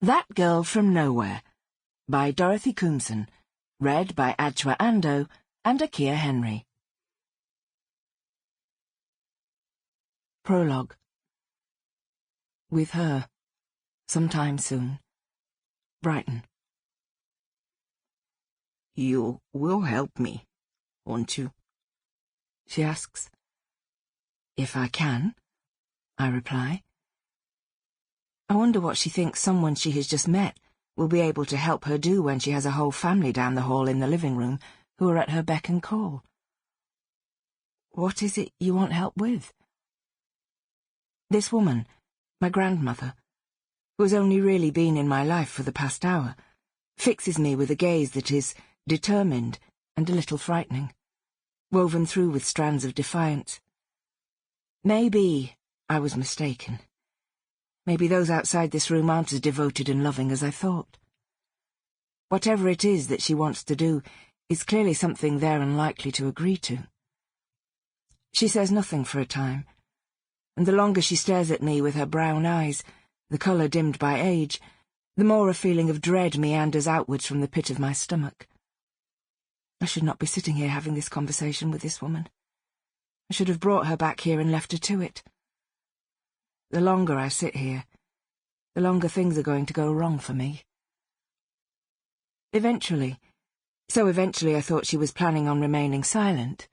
That Girl from Nowhere, by Dorothy Koomson, read by Adjoa Andoh and Akiya Henry. Prologue. With her, sometime soon. Brighton. You will help me, won't you? She asks. If I can, I reply. I wonder what she thinks someone she has just met will be able to help her do when she has a whole family down the hall in the living room who are at her beck and call. What is it you want help with? This woman, my grandmother, who has only really been in my life for the past hour, fixes me with a gaze that is determined and a little frightening, woven through with strands of defiance. Maybe I was mistaken. Maybe those outside this room aren't as devoted and loving as I thought. Whatever it is that she wants to do is clearly something they're unlikely to agree to. She says nothing for a time, and the longer she stares at me with her brown eyes, the colour dimmed by age, the more a feeling of dread meanders outwards from the pit of my stomach. I should not be sitting here having this conversation with this woman. I should have brought her back here and left her to it. The longer I sit here, the longer things are going to go wrong for me. Eventually I thought she was planning on remaining silent,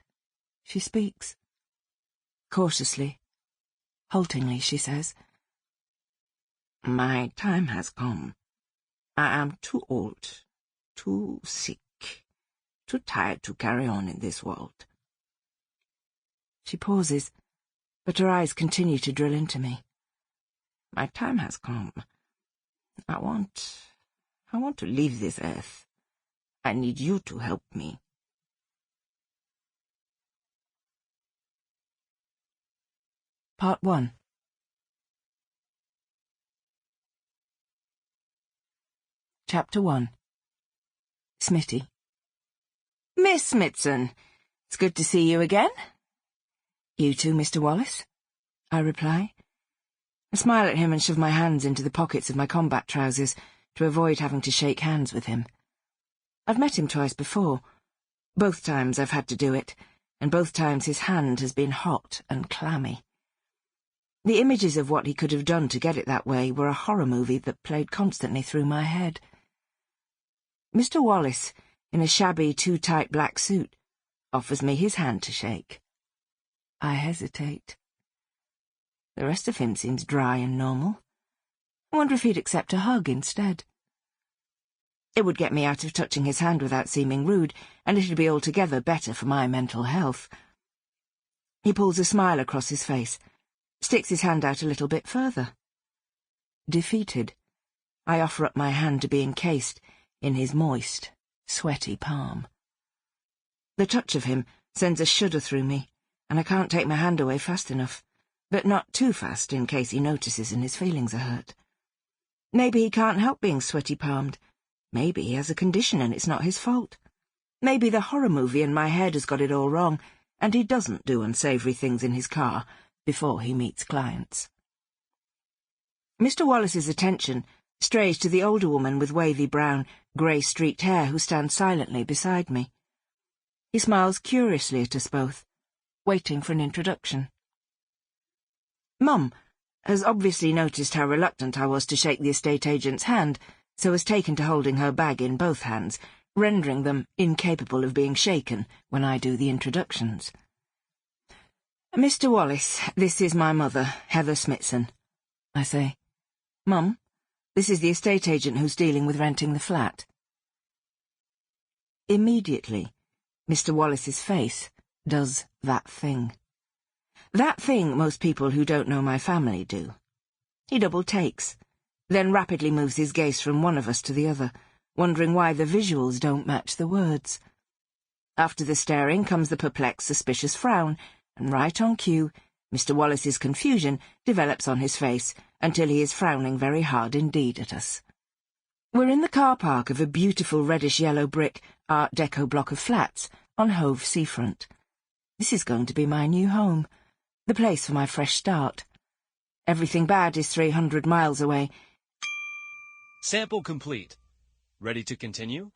she speaks. Cautiously, haltingly, she says, My time has come. I am too old, too sick, too tired to carry on in this world. She pauses, but her eyes continue to drill into me. My time has come. I want to leave this earth. I need you to help me. Part 1. Chapter 1. Smitty. Miss Smittson, it's good to see you again. You too, Mr. Wallace, I reply. I smile at him and shove my hands into the pockets of my combat trousers to avoid having to shake hands with him. I've met him twice before. Both times I've had to do it, and both times his hand has been hot and clammy. The images of what he could have done to get it that way were a horror movie that played constantly through my head. Mr. Wallace, in a shabby, too-tight black suit, offers me his hand to shake. I hesitate. The rest of him seems dry and normal. I wonder if he'd accept a hug instead. It would get me out of touching his hand without seeming rude, and it'd be altogether better for my mental health. He pulls a smile across his face, sticks his hand out a little bit further. Defeated, I offer up my hand to be encased in his moist, sweaty palm. The touch of him sends a shudder through me, and I can't take my hand away fast enough, but not too fast in case he notices and his feelings are hurt. Maybe he can't help being sweaty-palmed. Maybe he has a condition and it's not his fault. Maybe the horror movie in my head has got it all wrong, and he doesn't do unsavoury things in his car before he meets clients. Mr. Wallace's attention strays to the older woman with wavy brown, grey-streaked hair who stands silently beside me. He smiles curiously at us both, waiting for an introduction. Mum has obviously noticed how reluctant I was to shake the estate agent's hand, so has taken to holding her bag in both hands, rendering them incapable of being shaken when I do the introductions. Mr. Wallace, this is my mother, Heather Smittson, I say. Mum, this is the estate agent who's dealing with renting the flat. Immediately, Mr. Wallace's face does that thing. That thing most people who don't know my family do. He double takes, then rapidly moves his gaze from one of us to the other, wondering why the visuals don't match the words. After the staring comes the perplexed, suspicious frown, and right on cue, Mr. Wallace's confusion develops on his face until he is frowning very hard indeed at us. We're in the car park of a beautiful reddish-yellow brick Art Deco block of flats on Hove seafront. This is going to be my new home, the place for my fresh start. Everything bad is 300 miles away. Sample complete. Ready to continue?